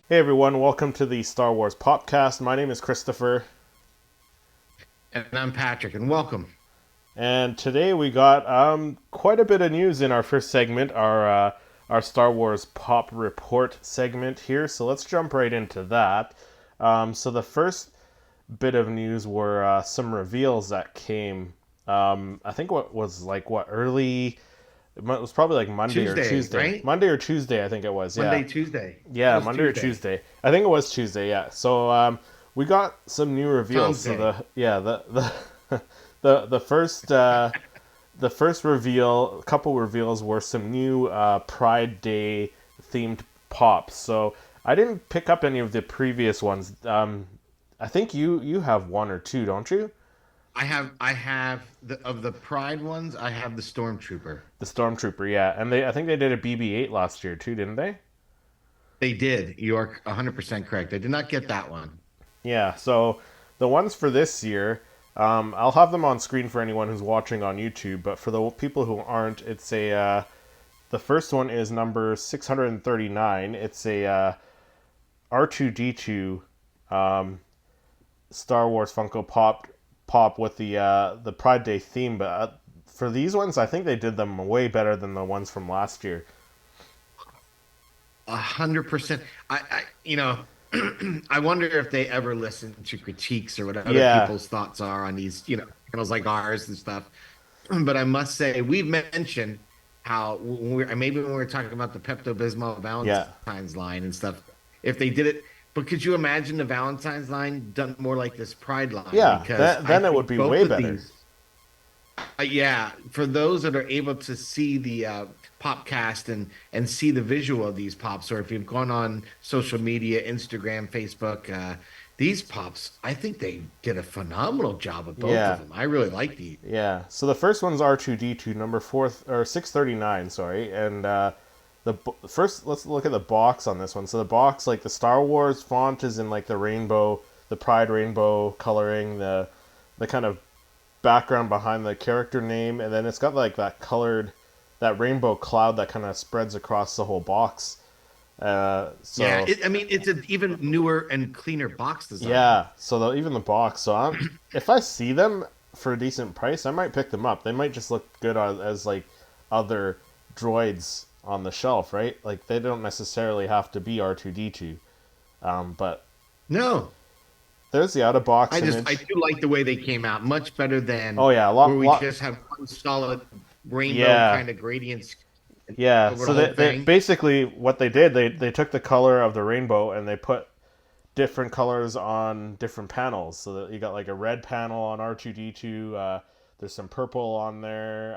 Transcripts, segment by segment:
Hey everyone, welcome to the Star Wars Popcast. My name is Christopher, And I'm Patrick, and welcome. and today we got quite a bit of news in our first segment, our Star Wars Pop Report segment here. So let's jump right into that. So the first bit of news were some reveals that came. I think what was like what early. It was probably like Monday or Tuesday, Tuesday. right? Monday or Tuesday, I think it was. Yeah. Monday, Tuesday. That Yeah, was Monday or Tuesday. Tuesday. I think it was Tuesday. Yeah. So we got some new reveals. Tom's So Day. the the first reveal, a couple reveals were some new Pride Day themed pops. So I didn't pick up any of the previous ones. I think you have one or two, don't you? I have the Pride ones. I have the Stormtrooper. The Stormtrooper, yeah, and I think they did a BB-8 last year too, didn't they? They did. You are 100% correct. I did not get that one. Yeah, so the ones for this year, I'll have them on screen for anyone who's watching on YouTube. But for the people who aren't, it's a the first one is number 639. It's a R2D2 um, Star Wars Funko Pop with the Pride Day theme. But for these ones, I think they did them way better than the ones from last year. 100%. I wonder if they ever listen to critiques or what other Yeah, people's thoughts are on these, channels like ours and stuff. But I must say, we've mentioned how maybe when we were talking about the Pepto-Bismol yeah, Valentine's line and stuff, if they did it, but could you imagine the Valentine's line done more like this Pride line? yeah. Because I Then it would think be both way of better. these, yeah, for those that are able to see the popcast and see the visual of these pops, or if you've gone on social media, Instagram, Facebook, these pops, I think they did a phenomenal job of both of Yeah, them. I really like these. yeah. So the first one's R2D2, number four or 639, sorry. And first, let's look at the box on this one. So the box, like the Star Wars font, is in like the rainbow, the Pride rainbow coloring, the kind of background behind the character name, and then it's got like that colored, that rainbow cloud that kind of spreads across the whole box. Yeah, So I mean, it's an even newer and cleaner box design. yeah, so even the box. So if I see them for a decent price, I might pick them up. They might just look good as like other droids on the shelf, right? Like they don't necessarily have to be R2D2. But No, there's the out of box I image. do like the way they came out, much better Oh than yeah, a where lot, we lot. just have one solid rainbow Yeah, kind of gradients yeah. over the So whole they thing. basically what they did, they took the color of the rainbow and they put different colors on different panels. So that you got like a red panel on R2D2. There's some purple on there,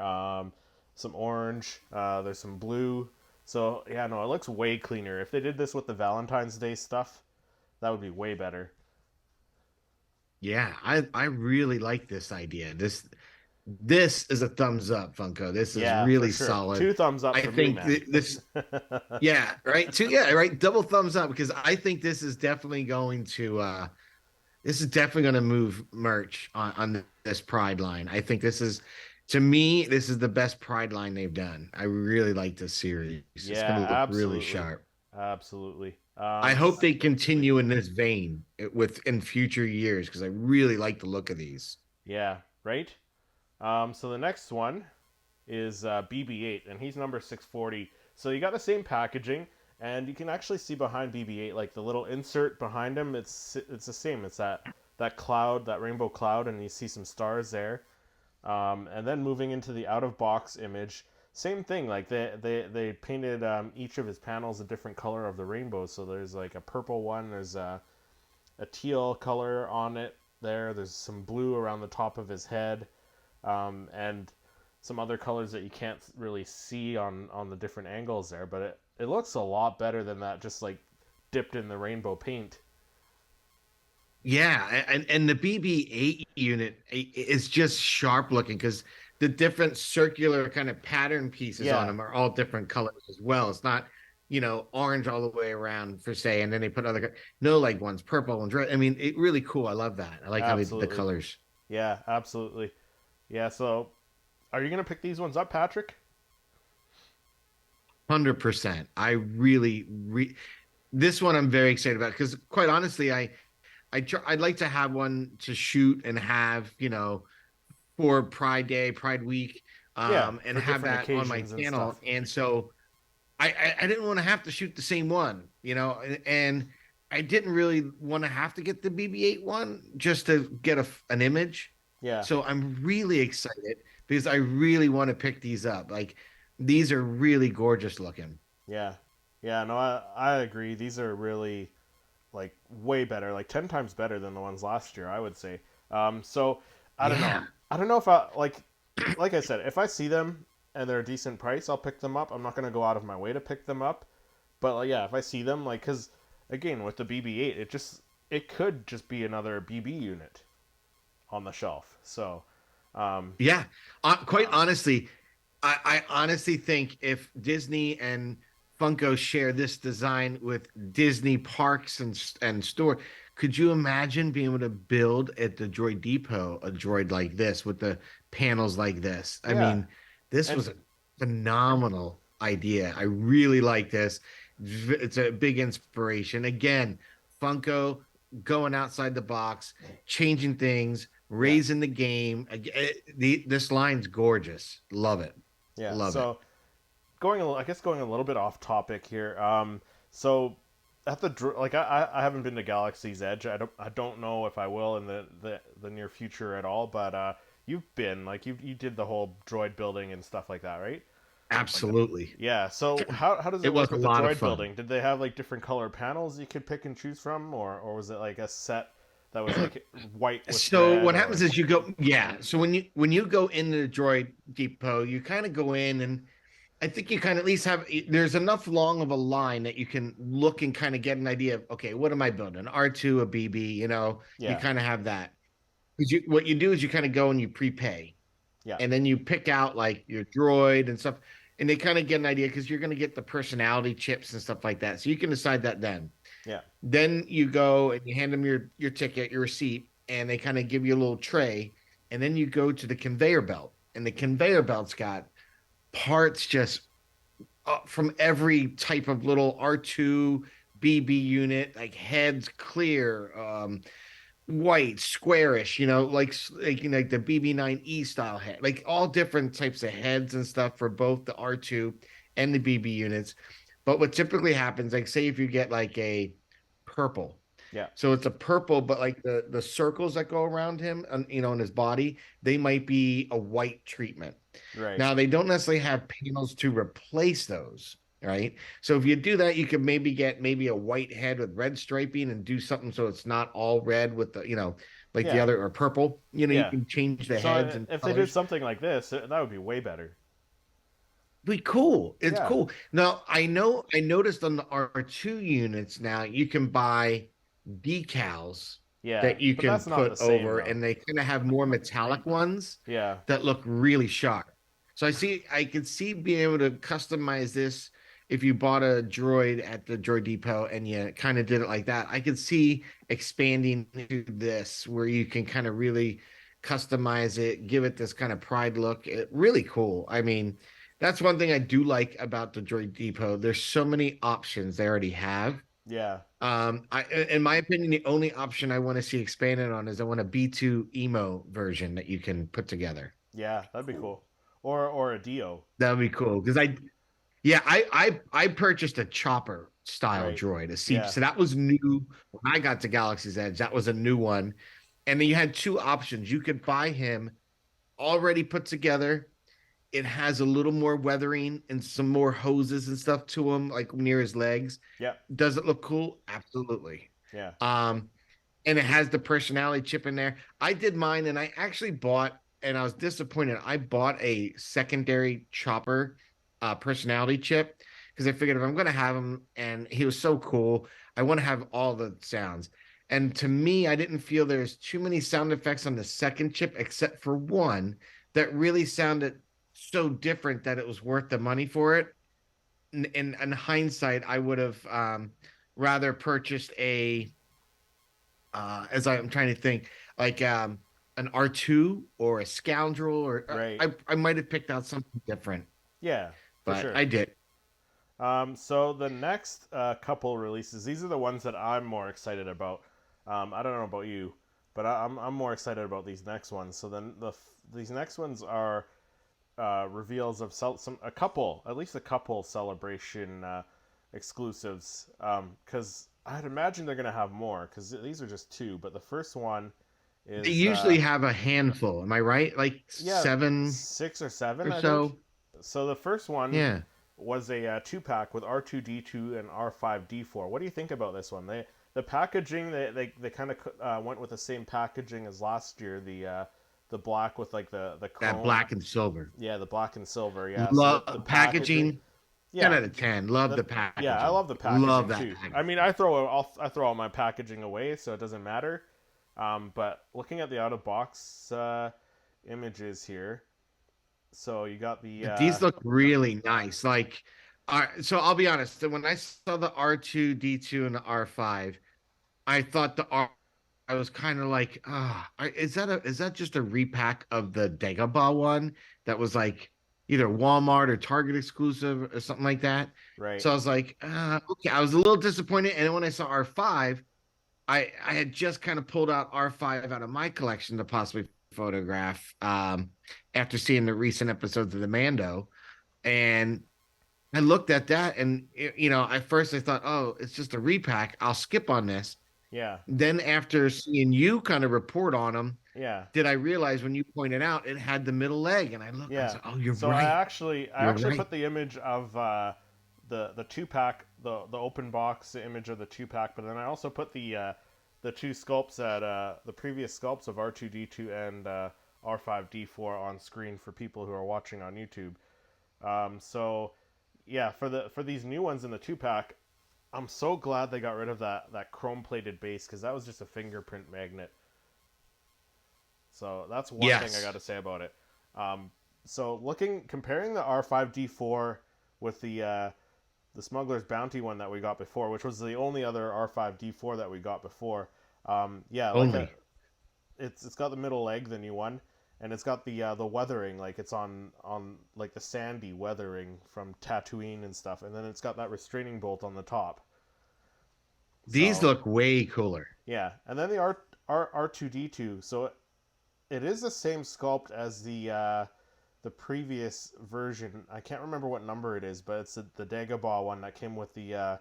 some orange. There's some blue. So yeah, no, it looks way cleaner. If they did this with the Valentine's Day stuff, that would be way better. Yeah, I really like this idea. This is a thumbs up, Funko. This is Yeah, for really sure. solid. Two thumbs up I for me, think man. this, yeah, right. Two, yeah, right. Double thumbs up because I think this is definitely going to move merch on this Pride line. I think to me, this is the best Pride line they've done. I really like this series. It's going Yeah, to look really absolutely, sharp. absolutely. I hope they continue in this vein in future years because I really like the look of these. Yeah, right. So the next one is BB-8, and he's number 640. So you got the same packaging, and you can actually see behind BB-8, like the little insert behind him. It's the same. It's that cloud, that rainbow cloud, and you see some stars there. And then moving into the out of box image, same thing. Like they painted each of his panels a different color of the rainbow. So there's like a purple one. There's a teal color on it. There's some blue around the top of his head, and some other colors that you can't really see on the different angles there. But it looks a lot better than that. Just like dipped in the rainbow paint. Yeah, and the BB-8 unit is just sharp looking because the different circular kind of pattern pieces on Yeah, them are all different colors as well. It's not, orange all the way around for say, and then they put no, like one's purple, one's red. I mean, it really cool. I love that. I like how they did the absolutely. colors. Yeah, absolutely. Yeah. So, are you gonna pick these ones up, Patrick? 100%. I really. this one I'm very excited about because quite honestly, I'd like to have one to shoot and have, for Pride Day, Pride Week, Yeah, and for have different that on my occasions and channel. stuff. And so I didn't want to have to shoot the same one, and I didn't really want to have to get the BB-8 one just to get an image. Yeah, So I'm really excited because I really want to pick these up. Like these are really gorgeous looking. yeah, yeah. No, I agree. These are really like way better, like 10 times better than the ones last year, I would say. So I don't know. Yeah. I don't know if I like I said, if I see them and they're a decent price, I'll pick them up. I'm not gonna go out of my way to pick them up, but like, yeah, if I see them, like, cause again with the BB-8, it could just be another BB unit on the shelf. So, um, Yeah. Quite honestly, I honestly think if Disney and Funko share this design with Disney parks and store, could you imagine being able to build at the Droid Depot a droid like this with the panels like this? I yeah, mean, this and was a phenomenal idea. I really like this. It's a big inspiration. Again, Funko going outside the box, changing things, yeah, raising the game. This line's gorgeous. Love it. yeah. Love it. So I guess going a little bit off topic here. So at like I haven't been to Galaxy's Edge. I don't know if I will in the near future at all. But you've been like you did the whole droid building and stuff like that, right? Like Absolutely. yeah. So how does It it was work a with the lot of droid fun. building? Did they have like different color panels you could pick and choose from, or was it like a set that was like white with So red what happens or is you go, yeah. So when you go into the Droid Depot, you kind of go in, and I think you kind of at least have there's enough long of a line that you can look and kind of get an idea of, okay, what am I building? An R2, a BB, you yeah, kind of have that. Because what you do is you kind of go and you prepay, yeah, and then you pick out like your droid and stuff, and they kind of get an idea because you're going to get the personality chips and stuff like that. So you can decide that then. yeah, Then you go and you hand them your ticket, your receipt, and they kind of give you a little tray. And then you go to the conveyor belt, and the conveyor belt's got parts just from every type of little R2 BB unit, like heads clear, white, squarish, like the BB9E style head, like all different types of heads and stuff for both the R2 and the BB units. But what typically happens, like say if you get like a purple, yeah. so it's a purple, but like the circles that go around him, on his body, they might be a white treatment. Right. Now they don't necessarily have panels to replace those, right? So if you do that, you could maybe get maybe a white head with red striping and do something so it's not all red with like the Yeah. other or purple. You Yeah. can change the So heads and if they did colors. something like this, that would be way better. Be cool. It's Yeah. cool. Now I noticed on the R2 units now you can buy decals Yeah. that you But can that's not the put same over, though. and they kind of have more metallic ones Yeah. that look really sharp. So I could see being able to customize this if you bought a droid at the Droid Depot and you kind of did it like that. I could see expanding to this where you can kind of really customize it, give it this kind of pride look. Really cool. I mean, that's one thing I do like about the Droid Depot. There's so many options they already have. Yeah. In my opinion, the only option I want to see expanded on is I want a B2 emo version that you can put together. Yeah, that'd be cool. Or a Dio, That would be cool because yeah, I purchased a chopper style right? droid, a seat. Yeah. So that was new when I got to Galaxy's Edge. That was a new one, and then you had two options. You could buy him already put together. It has a little more weathering and some more hoses and stuff to him, like near his legs. Yeah. Does it look cool? Absolutely. Yeah. Um, and it has the personality chip in there. I did mine, and I actually bought, and I was disappointed. I bought a secondary chopper personality chip because I figured if I'm going to have him, and he was so cool, I want to have all the sounds. And to me, I didn't feel there's too many sound effects on the second chip, except for one that really sounded so different that it was worth the money for it. In hindsight, I would have rather purchased as I'm trying to think, like an R2 or a scoundrel, or Right. I might have picked out something different, Yeah. For but sure. I did. So the next couple releases, these are the ones that I'm more excited about. I don't know about you, but I'm more excited about these next ones. So then these next ones are reveals of a couple, at least a couple celebration exclusives. Because I'd imagine they're gonna have more because these are just two. But the first one They is usually have a handful. Am I right? Like yeah, 7 six or seven, or I think. so. So the first one Yeah. was a two pack with R2D2 and R5D4. What do you think about this one? The packaging they kind of went with the same packaging as last year. The black with like the That chrome. black and silver. Yeah, the black and silver. Yeah, so the Love packaging. packaging. 10 Yeah, out of 10. Love the the yeah, I packaging. love the Love packaging that too. I packaging. mean, I throw all my packaging away, so it doesn't matter. But looking at the out of box images here, so you got the These look really nice. Like, so I'll be honest. When I saw the R2D2 and the R5, I thought the R. I was kind of like, is that just a repack of the Dagobah one that was like either Walmart or Target exclusive or something like that? right. So I was like, okay. I was a little disappointed, and then when I saw R5, I had just kind of pulled out R5 out of my collection to possibly photograph after seeing the recent episodes of the Mando, and I looked at that, and at first I thought, oh, it's just a repack. I'll skip on this. Yeah, Then after seeing you kind of report on them, yeah. did I realize when you pointed out it had the middle leg, and I looked, I Yeah. said, oh, you're So I right, actually I you're actually right. put the image of the two pack the open box image of the two pack, but then I also put the two sculpts at the previous sculpts of R2D2 and R5D4 on screen for people who are watching on YouTube. So yeah, for these new ones in the two pack, I'm so glad they got rid of that chrome plated base because that was just a fingerprint magnet. So that's one thing I got Yes, to say about it. Um, so comparing the R5D4 with the Smuggler's Bounty one that we got before, which was the only other R5D4 that we got before. Yeah, only. it's got the middle leg, the new one, and it's got the weathering, like it's on like the sandy weathering from Tatooine and stuff, and then it's got that restraining bolt on the top. These So look way cooler. yeah, and then the R2D2. So it is the same sculpt as the previous version. I can't remember what number it is, but it's the Dagobah one that came with the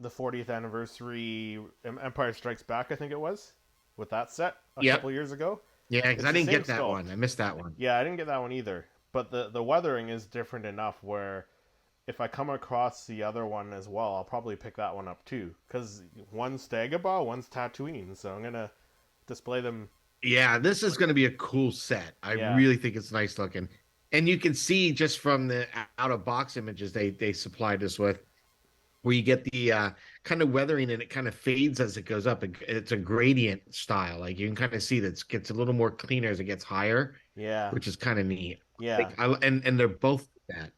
40th anniversary Empire Strikes Back. I think it was with that set a Yep. couple years ago. Yeah, because It's I the didn't same get that sculpt. one. I missed that one. Yeah, I didn't get that one either. But the weathering is different enough where if I come across the other one as well, I'll probably pick that one up too. Because one's Dagobah, one's Tatooine, so I'm gonna display them. Yeah, this is going to be a cool set. I Yeah, really think it's nice looking, and you can see just from the out of box images they supplied us with, where you get the kind of weathering and it kind of fades as it goes up. It's a gradient style. Like you can kind of see that it gets a little more cleaner as it gets higher, yeah, which is kind of neat. yeah. And they're both that.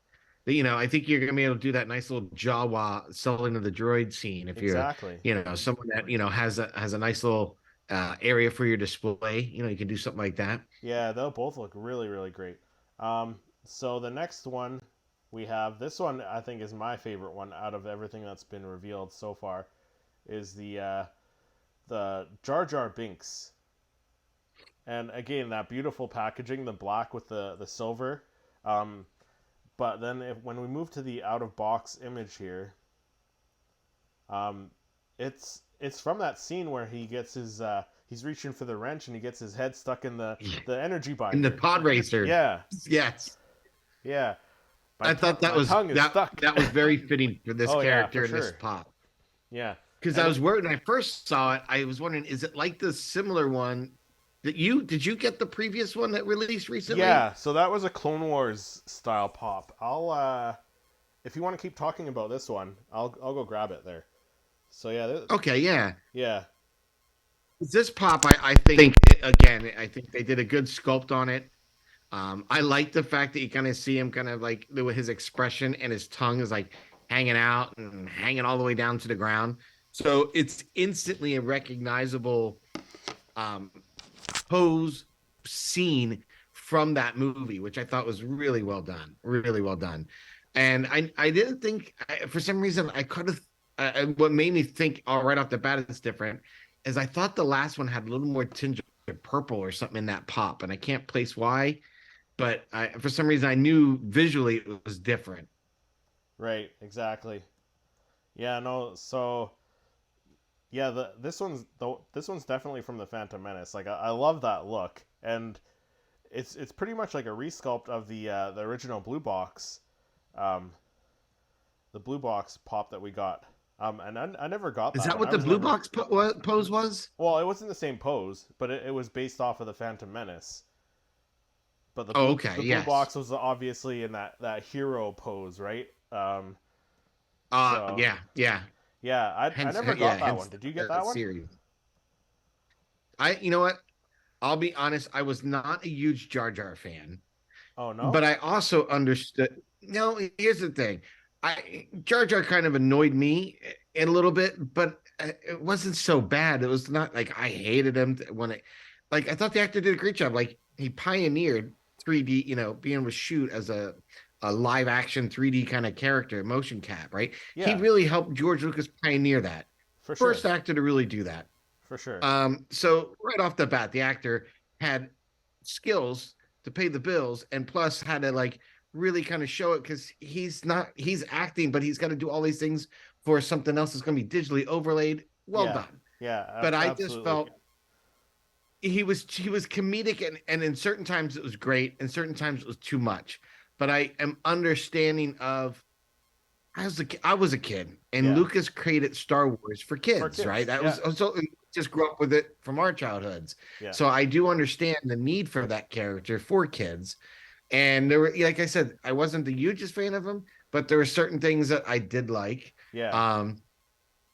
I think you're gonna be able to do that nice little Jawa selling of the droid scene if you're, Exactly. someone that has a nice little area for your display. You can do something like that. Yeah, they'll both look really, really great. So the next one we have, this one I think is my favorite one out of everything that's been revealed so far, is the Jar Jar Binks. And again, that beautiful packaging, the black with the silver. Um, but then when we move to the out of box image here, um, it's from that scene where he gets his he's reaching for the wrench and he gets his head stuck in the energy In the binder. pod racer. Yeah, Yes. yeah. I thought that My was tongue is stuck. that was very fitting for this Oh yeah, for character in this sure. pop. Yeah, Because I and was worried when I first saw it, I was wondering, is it like the similar one that you did you get the previous one that released recently? yeah. So that was a Clone Wars style pop. I'll if you want to keep talking about this one, I'll go grab it there. So yeah, Okay, yeah. yeah, This pop, I think again, I think they did a good sculpt on it. I like the fact that you kind of see him kind of like with his expression and his tongue is like hanging out and hanging all the way down to the ground. So it's instantly a recognizable um, pose scene from that movie, which I thought was really well done, really well done. And I didn't think for some reason I could have. What made me think, oh, right off the bat, it's different, is I thought the last one had a little more tinge of purple or something in that pop, and I can't place why, but for some reason I knew visually it was different. Right, exactly. Yeah, no, so yeah, this one's definitely from the Phantom Menace. Like I love that look, and it's pretty much like a resculpt of the original um, the blue box pop that we got. And I never got Is that that one. what I the was blue never box pose was? well. It wasn't the same pose, but it was based off of the Phantom Menace. But Oh, okay, the blue yes. box was obviously in that hero pose, right? So Yeah, yeah. yeah, I Hence, never yeah, got that one. hence Did you get the that one? series. You know what? I'll be honest. I was not a huge Jar Jar fan, Oh no. but I also understood. No, here's the thing. I Jar Jar kind of annoyed me a little bit, but it wasn't so bad. It was not like I hated him when it. Like I thought the actor did a great job. Like he pioneered 3D, being able to shoot as a live action 3D kind of character, motion cap, right? He Yeah, really helped George Lucas pioneer that. for First sure, actor to really do that. for sure. So right off the bat, the actor had skills to pay the bills, and plus had to like really kind of show it because he's acting, but he's got to do all these things for something else that's going to be digitally overlaid. Well Yeah, done. yeah, But I just absolutely. felt he was comedic, and in certain times it was great, and certain times it was too much. But I am understanding of I was a kid, and Yeah, Lucas created Star Wars for for kids, right? kids. That Yeah, was so just grew up with it from our childhoods. yeah, So I do understand the need for that character for kids. And there were, like I said, I wasn't the hugest fan of him, but there were certain things that I did like. yeah. Um,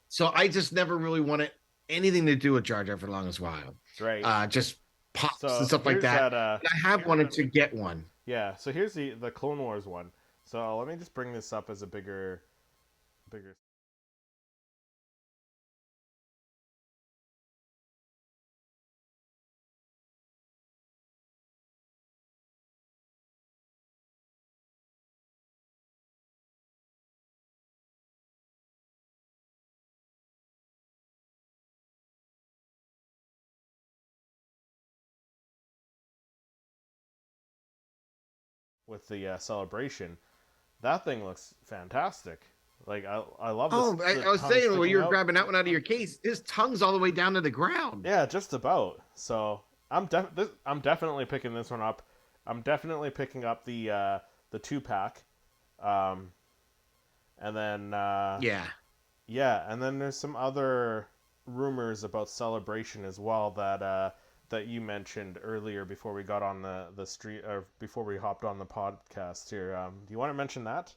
so I just never really wanted anything to do with Jar Jar for the longest while. Right. Just pops and So stuff like here's that. that. And I have wanted to get one. Yeah. So here's the Clone Wars one. So let me just bring this up as a bigger. With the celebration. That thing looks fantastic. Like I love this Oh, the I was tongue saying, well, sticking you were out. grabbing that one out of your case. His tongue's all the way down to the ground. Yeah, just about. So I'm definitely picking this one up. I'm definitely picking up the 2 pack. Um, and then Yeah. yeah, and then there's some other rumors about celebration as well that you mentioned earlier before we got on the street or before we hopped on the podcast here. Do you want to mention that?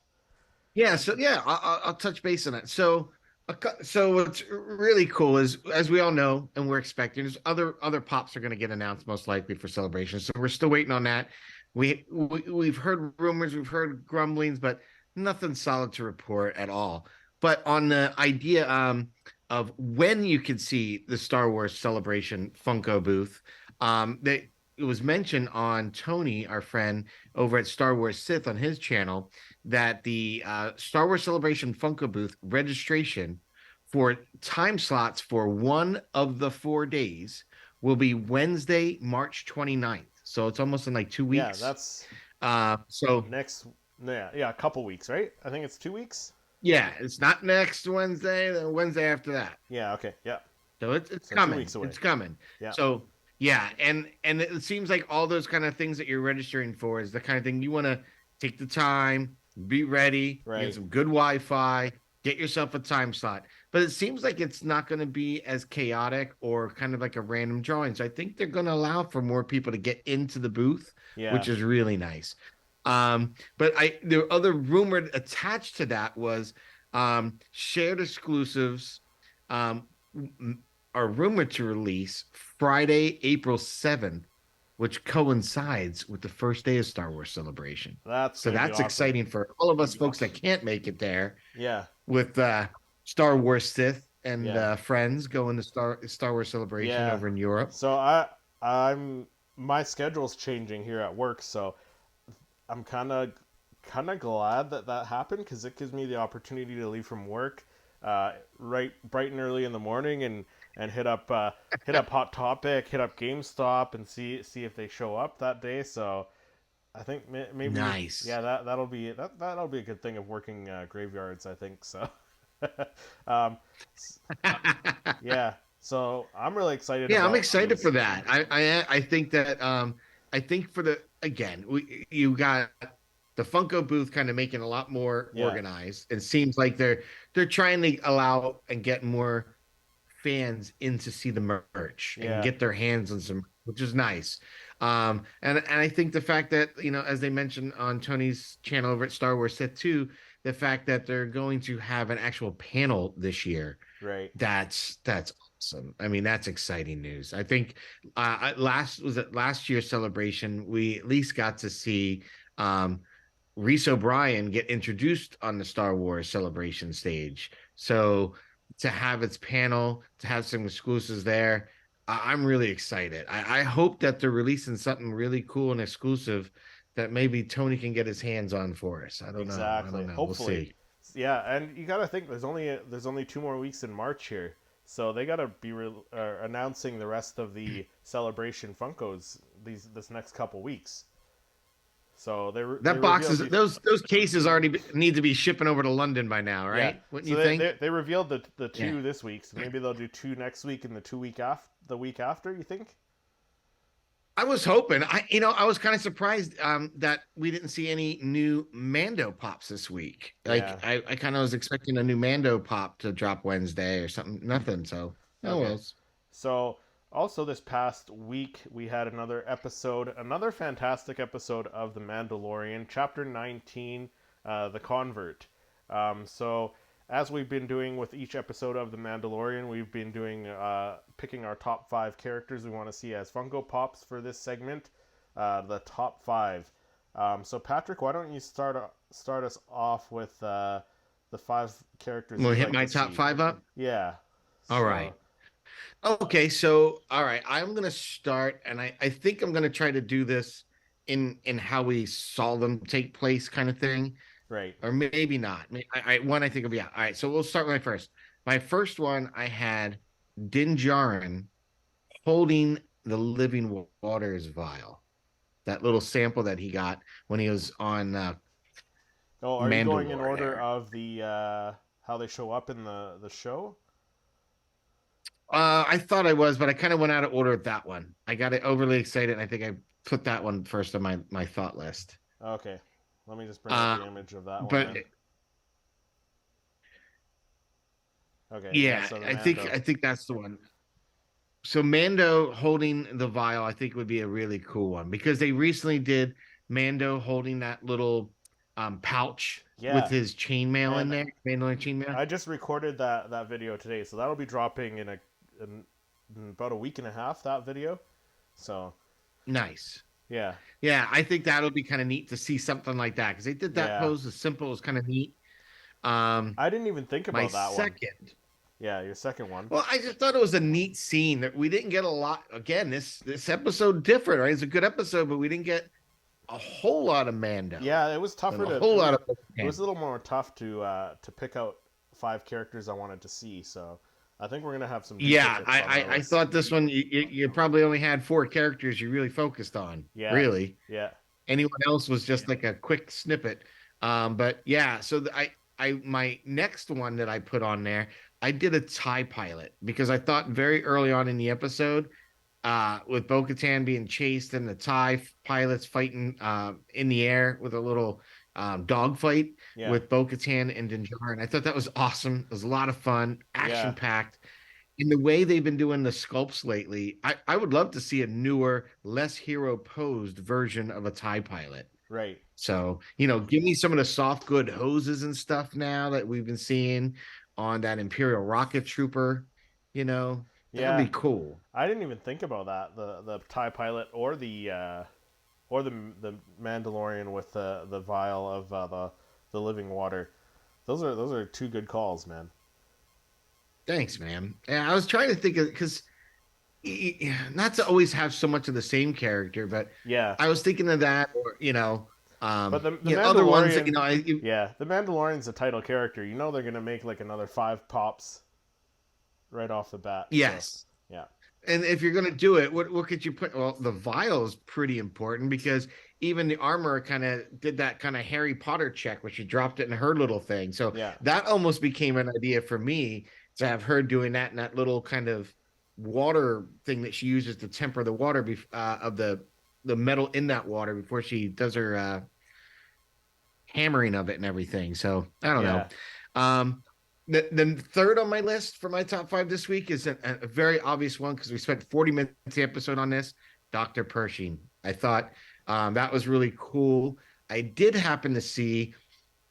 Yeah, so yeah, I'll touch base on it. So what's really cool is, as we all know, and we're expecting, is other pops are going to get announced most likely for celebration. So we're still waiting on that. We've heard rumors, we've heard grumblings, but nothing solid to report at all. But on the idea of when you could see the Star Wars Celebration Funko booth, they it was mentioned on Tony, our friend over at Star Wars Sith on his channel, that the Star Wars Celebration Funko booth registration for time slots for one of the 4 days will be Wednesday, March 29th. So it's almost in like two Yeah, weeks. that's So next. Yeah, a couple weeks, right? I think it's 2 weeks. yeah, it's not next Wednesday, the Wednesday after that. Yeah. Okay. Yeah. So it's So two coming. weeks away. It's coming. Yeah. So yeah, and it seems like all those kind of things that you're registering for is the kind of thing you want to take the time, be ready, get Right. some good Wi-Fi, get yourself a time slot. But it seems like it's not going to be as chaotic or kind of like a random drawing. So I think they're going to allow for more people to get into the booth, Yeah. which is really nice. But the other rumor attached to that was shared exclusives. Um, are rumored to release Friday, April 7th, which coincides with the first day of Star Wars Celebration. That's So gonna be that's awesome. exciting for all of us folks that can't make it there Yeah. with Star Wars Sith and Yeah. friends going to Star Wars Celebration Yeah. over in Europe. So I'm my schedule's changing here at work, so I'm kind of kind of glad that that happened because it gives me the opportunity to leave from work right bright and early in the morning and hit up Hot Topic, hit up GameStop, and see if they show up that day. So I think maybe Nice. yeah, that'll be a good thing of working graveyards. I think so. um, yeah, so I'm really excited Yeah, I'm about excited these. for that. I think that I think for the again, you got the Funko booth kind of making a lot more Yeah, organized. It seems like they're trying to allow and get more fans in to see the merch and yeah, get their hands on some, which is nice. And I think the fact that, as they mentioned on Tony's channel over at Star Wars Set 2, the fact that they're going to have an actual panel this year, right. that's awesome. I mean, that's exciting news. I think last year's celebration, we at least got to see Reese O'Brien get introduced on the Star Wars celebration stage. So to have its panel, to have some exclusives there, I'm really excited. I hope that they're releasing something really cool and exclusive that maybe Tony can get his hands on for us. I don't know. I Exactly. don't know. We'll Hopefully. see. Yeah, and you got to think there's only 2 more weeks in March here. So they got to be announcing the rest of the celebration Funkos this next couple weeks. So they That box revealed is these. those cases already need to be shipping over to London by now, Yeah. right? Wouldn't So you think? they revealed the Yeah. two this week. So maybe they'll do two next week and the week after, you think? I was hoping. I was kind of surprised that we didn't see any new Mando pops this week. Like Yeah. I kind of was expecting a new Mando pop to drop Wednesday or something. Nothing. So oh Okay. well. So, also this past week, we had another fantastic episode of The Mandalorian, Chapter 19, The Convert. So, as we've been doing with each episode of The Mandalorian, we've been doing picking our top 5 characters we want to see as Funko Pops for this segment. The top 5. So, Patrick, why don't you start us off with the 5 characters We'll you'd hit like my to top see? five up. Yeah. All So, right. Okay, so all right, I'm gonna start, and I think I'm gonna try to do this in how we saw them take place, kind of thing, right. or maybe not. I think it'll be out. All right, so we'll start with my first. My first one, I had Din Djarin holding the living waters vial, that little sample that he got when he was on Oh, are you going in Mandalore order there. of the how they show up in the show? I thought I was, but I kind of went out of order with that one. I got it overly excited, and I think I put that one first on my thought list. Okay, let me just bring up Uh, the image of that one but then. Okay, yeah. yeah, So the I think Mando. I think that's the one. So Mando holding the vial, I think would be a really cool one because they recently did Mando holding that little pouch with Yeah, his chainmail in and there, Mandalorian chainmail. I just recorded that video today, so that'll be dropping in about a week and a half. That video. So Nice. yeah, Yeah, I think that'll be kind of neat to see something like that because they did that yeah. pose as simple as kind of neat. Um, I didn't even think my about that one. second. Yeah, your second one. Well, I just thought it was a neat scene that we didn't get a lot. Again, this episode different, right? It's a good episode, but we didn't get a whole lot of Mando Yeah, it was and tougher a to. whole lot of It was a little more tough to pick out 5 characters I wanted to see. So I think we're gonna have some Yeah, duplicates on our I list. thought this one you probably only had 4 characters you really focused on. Yeah, Really, yeah, anyone else was just like a quick snippet. But yeah, so I my next one that I put on there, I did a tie pilot because I thought very early on in the episode, with Bo-Katan being chased and the tie pilots fighting in the air with a little dog fight yeah, with Bo-Katan and Din Djarin. I thought that was awesome. It was a lot of fun, action yeah. packed. In the way they've been doing the sculpts lately, I would love to see a newer, less hero posed version of a tie pilot. Right. So, give me some of the soft good hoses and stuff now that we've been seeing on that Imperial rocket trooper. That'd Yeah, be cool. I didn't even think about that. The Tie Pilot or the Mandalorian with the vial of the living water. Those are two good calls, man. Thanks, man. Yeah, I was trying to think of because not to always have so much of the same character, but Yeah, I was thinking of that, or But the Other ones that Mandalorian, I yeah, the Mandalorian's a title character. You know they're gonna make like another 5 pops right off the bat. So yes. yeah, And if you're going to do it, what could you put? Well, the vial is pretty important because even the armor kind of did that kind of Harry Potter check where she dropped it in her little thing. So yeah, that almost became an idea for me to have her doing that in that little kind of water thing that she uses to temper the water of the metal in that water before she does her hammering of it and everything. So I don't know. yeah, The third on my list for my top five this week is a very obvious one because we spent 40 minutes the episode on this. Dr. Pershing. I thought that was really cool. I did happen to see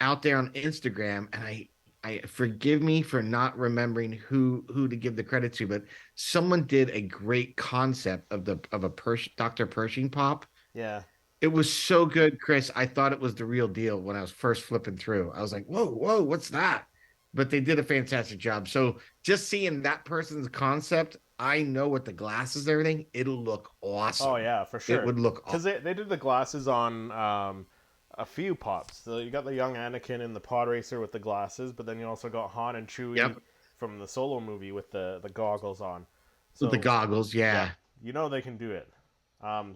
out there on Instagram, and I forgive me for not remembering who to give the credit to, but someone did a great concept of a Dr. Pershing pop. yeah. It was so good, Chris. I thought it was the real deal when I was first flipping through. I was like, whoa, what's that? But they did a fantastic job. So just seeing that person's concept, I know with the glasses and everything, it'll look Oh awesome. yeah, for It sure. would look Because they did the glasses on a few pops. So you got the young Anakin in the pod racer with the glasses, but then you also got Han and Chewie Yep, from the Solo movie with the goggles on. with the So goggles, yeah, yeah, you know they can do it.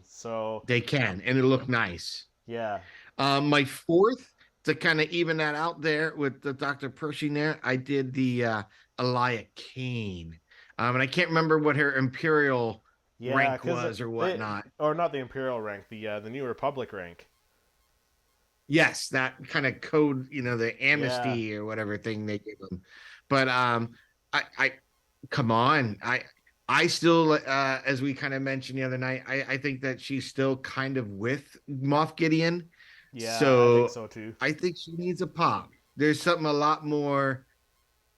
So they can, and it'll look nice. yeah, My fourth to kind of even that out there with the Dr. Pershing there, I did the Elia Kane. And I can't remember what her Imperial yeah, rank because was or they whatnot. or not the Imperial rank, the New Republic rank. Yes, that kind of code, the Yeah, amnesty or whatever thing they gave them. But I come on, I still, as we kind of mentioned the other night, I think that she's still kind of with Moff Gideon, yeah, I think so so too. I think she needs a pop. There's something a lot more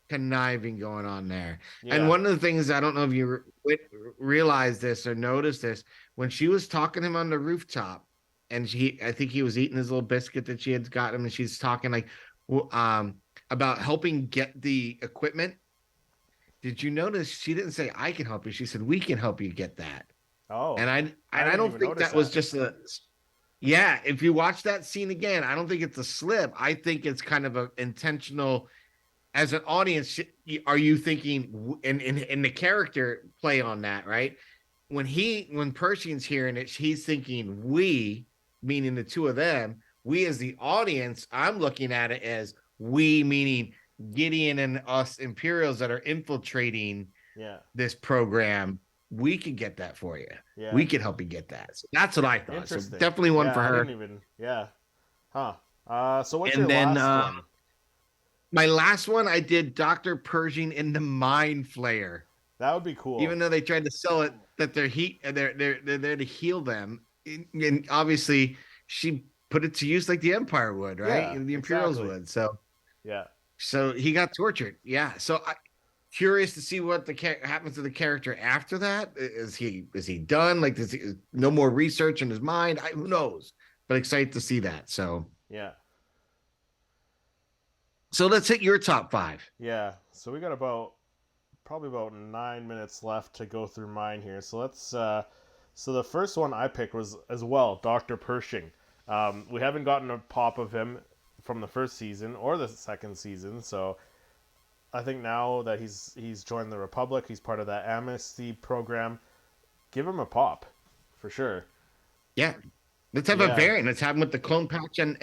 conniving going on there. And Yeah, one of the things I don't know if you realize this or notice this when she was talking to him on the rooftop, and I think he was eating his little biscuit that she had got him, and she's talking like, about helping get the equipment. Did you notice she didn't say I can help you? She said we can help you get that. oh, And I I and I didn't don't even think notice that was that. just a yeah. If you watch that scene again, I don't think it's a slip. I think it's kind of a intentional as an audience, are you thinking and the character play on that, right? When Pershing's hearing it, he's thinking we, meaning the two of them, we as the audience, I'm looking at it as we, meaning Gideon and us Imperials that are infiltrating Yeah, this program. We can get that for you. yeah, We can help you get that. So that's what I thought. So interesting. definitely one for Yeah, I her. didn't even. Yeah, huh. So what's your And then last one? my last one, I did Dr. Pershing in the Mind Flayer. That would be cool. Even though they tried to sell it that they're there to heal them, and obviously she put it to use like the Empire would, right? Yeah, And the Imperials exactly. would. So Yeah, he got tortured. Yeah. So curious to see what happens to the character after that. Is he done? Like does he no more research in his mind? Who knows? But excited to see that. yeah, So let's hit your top five. yeah. So we got probably about 9 minutes left to go through mine here. So let's. So the first one I picked was as well Doctor Pershing. We haven't gotten a pop of him from the first season or the second season, so I think now that he's joined the Republic, he's part of that amnesty program. Give him a pop, for sure. Yeah. Let's have a Yeah, variant. Let's have him with the clone patch and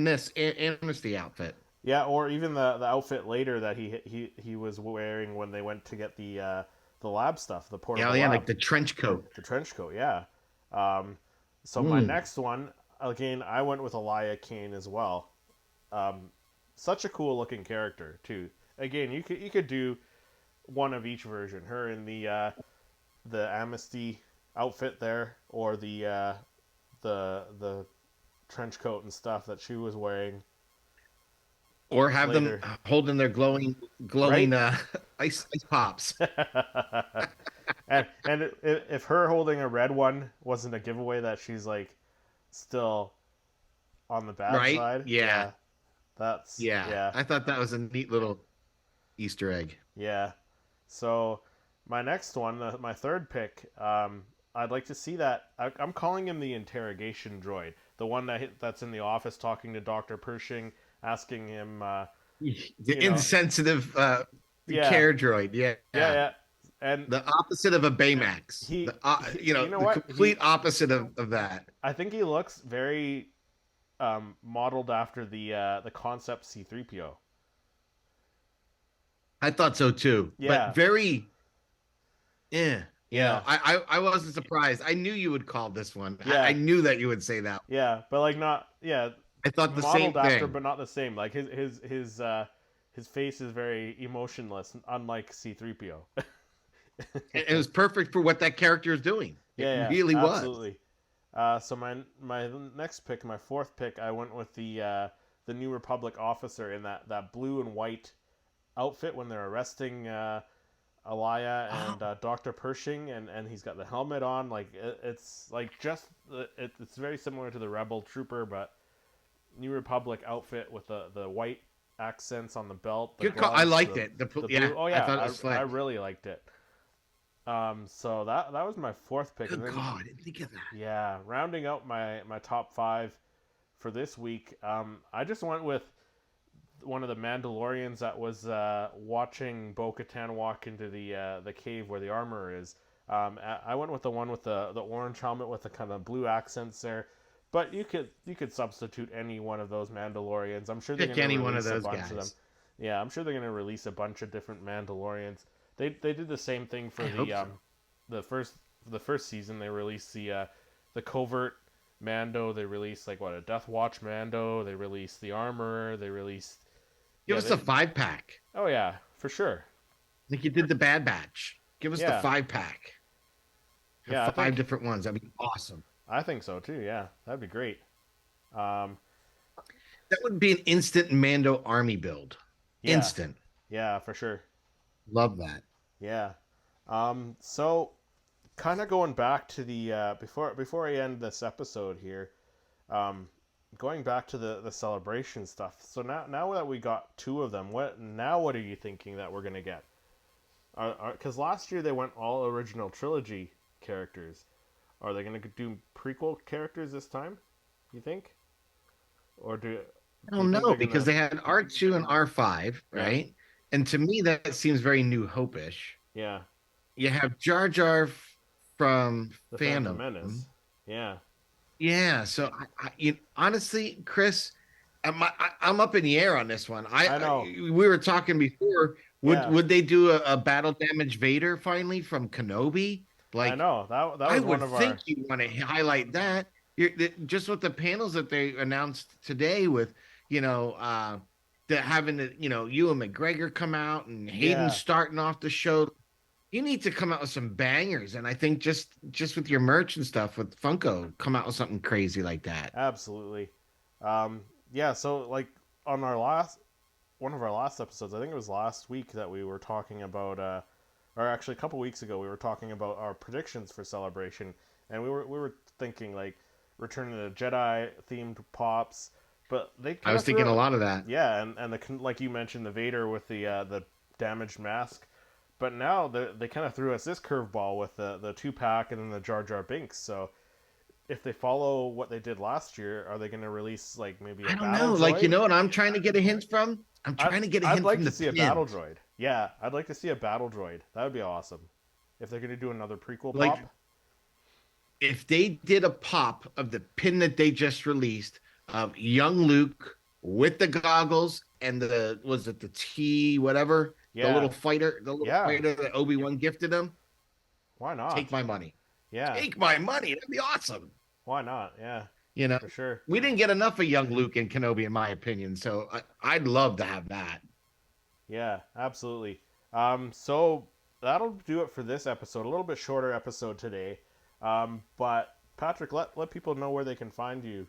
this amnesty outfit. yeah, or even the outfit later that he was wearing when they went to get the lab stuff, the Yeah, portable yeah, lab, like the trench coat. the trench coat. Yeah. Um, so my Mm. next one again, I went with Elia Kane as well. Such a cool looking character too. Again, you could do one of each version. Her in the amnesty outfit there, or the trench coat and stuff that she was wearing Or have them later. holding their glowing Right? ice pops. And if her holding a red one wasn't a giveaway that she's like still on the bad Right? side, Yeah. yeah, that's Yeah. yeah, I thought that was a neat little Easter egg. yeah. So my next one, my third pick, I'd like to see that. I'm calling him the interrogation droid. the one that's in the office talking to Dr. Pershing, asking him, The you know, insensitive yeah, care droid. Yeah, yeah, yeah. yeah, and The opposite of a Baymax. you know The what complete opposite of that. I think he looks very modeled after the concept C-3PO. I thought so too, but Yeah, very, yeah. yeah, I wasn't surprised. I knew you would call this one. I yeah, knew that you would say that. yeah, but like not yeah, I thought the modeled same after, thing. but not the same. Like his face is very emotionless, unlike C-3PO. It was perfect for what that character is doing. It Yeah, yeah, really was. absolutely. So my next pick, my fourth pick, I went with the New Republic officer in that blue and white outfit when they're arresting Alaya and Oh, Doctor Pershing, and he's got the helmet on. Like it's like just it's very similar to the Rebel Trooper, but New Republic outfit with the white accents on the belt, the good call. I gloves, liked it. the Yeah, blue. Oh I yeah, thought it was I slick. really liked it. So that was my fourth pick, and Good then call. I didn't think of that. yeah, rounding out my top five for this week, I just went with one of the Mandalorians that was watching Bo-Katan walk into the cave where the armor is. I went with the one with the orange helmet with the kind of blue accents there. But you could substitute any one of those Mandalorians. I'm sure they're Pick going to any one of release a those bunch of them. guys. Yeah, I'm sure they're going to release a bunch of different Mandalorians. They did the same thing I for hope so. the first season. They released the covert Mando. They released like what, a Death Watch Mando. They released the armor. They released Give yeah us they a 5 pack. oh yeah for sure Like you did the Bad Batch. Give us the yeah 5 pack. Have yeah I five think different ones. That'd be awesome. I think so too. Yeah, that'd be great. Um, That would be an instant Mando army build. yeah, Instant. yeah for sure. Love that. Yeah. So kind of going back to the before I end this episode here, um, going back to the celebration stuff. So now that we got two of them, what are you thinking that we're gonna get? Because last year they went all original trilogy characters. Are they gonna do prequel characters this time? You think, or do I you don't think know they're because gonna? they had R2 and R5, Yeah, right? And to me, that seems very New Hope-ish. yeah. You have Jar Jar from The Phantom Phantom. Menace. Yeah, Yeah. So, honestly, Chris, I'm up in the air on this one. I know. We were talking before. Yeah, Would they do a battle damage Vader finally from Kenobi? I Like, know. That I was one would of think our. you want to highlight that. Just with the panels that they announced today, with you know, the having the Ewan McGregor come out and Hayden Yeah, starting off the show. You need to come out with some bangers, and I think just with your merch and stuff with Funko, come out with something crazy like that. absolutely. Yeah. So like on our last one of our last episodes, I think it was last week that we were talking about, or actually a couple weeks ago, we were talking about our predictions for Celebration, and we were thinking like Return of the Jedi themed pops, but they I kind was of thinking threw a out, lot of that. yeah, and like you mentioned, the Vader with the damaged mask. But now they kind of threw us this curveball with the 2 pack and then the Jar Jar Binks. So if they follow what they did last year, are they going to release like maybe a I don't battle know. Like, you droid? know what I'm trying to get a hint from? I'm I trying to get a I'd hint like from to the see a battle pins. droid. Yeah, I'd like to see a battle droid. That would be awesome. If they're going to do another prequel Like, pop. if they did a pop of the pin that they just released of young Luke with the goggles and the was it the T whatever Yeah, the little yeah. fighter that Obi-Wan gifted him, Why take not? my money. Yeah, Take my money. That'd be awesome. why not? Yeah, You know, for sure. we didn't get enough of young Luke and Kenobi, in my opinion. So I'd love to have that. Yeah, absolutely. So that'll do it for this episode. A little bit shorter episode today. But Patrick, let people know where they can find you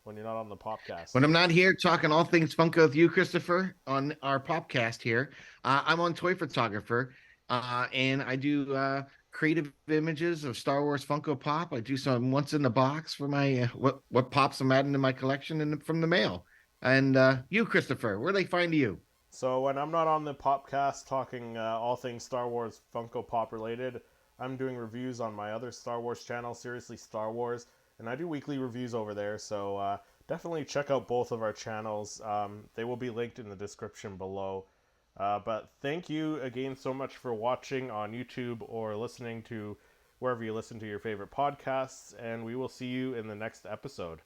when you're not on the podcast. When I'm not here talking all things Funko with you, Christopher, on our podcast here, I'm on Toy Photographer, and I do creative images of Star Wars Funko Pop. I do some once in the box for my what pops I'm adding to my collection and from the mail. And you, Christopher, where do they find you? So when I'm not on the podcast talking all things Star Wars Funko Pop related, I'm doing reviews on my other Star Wars channel, Seriously Star Wars, and I do weekly reviews over there. So definitely check out both of our channels. They will be linked in the description below. But thank you again so much for watching on YouTube or listening to wherever you listen to your favorite podcasts, and we will see you in the next episode.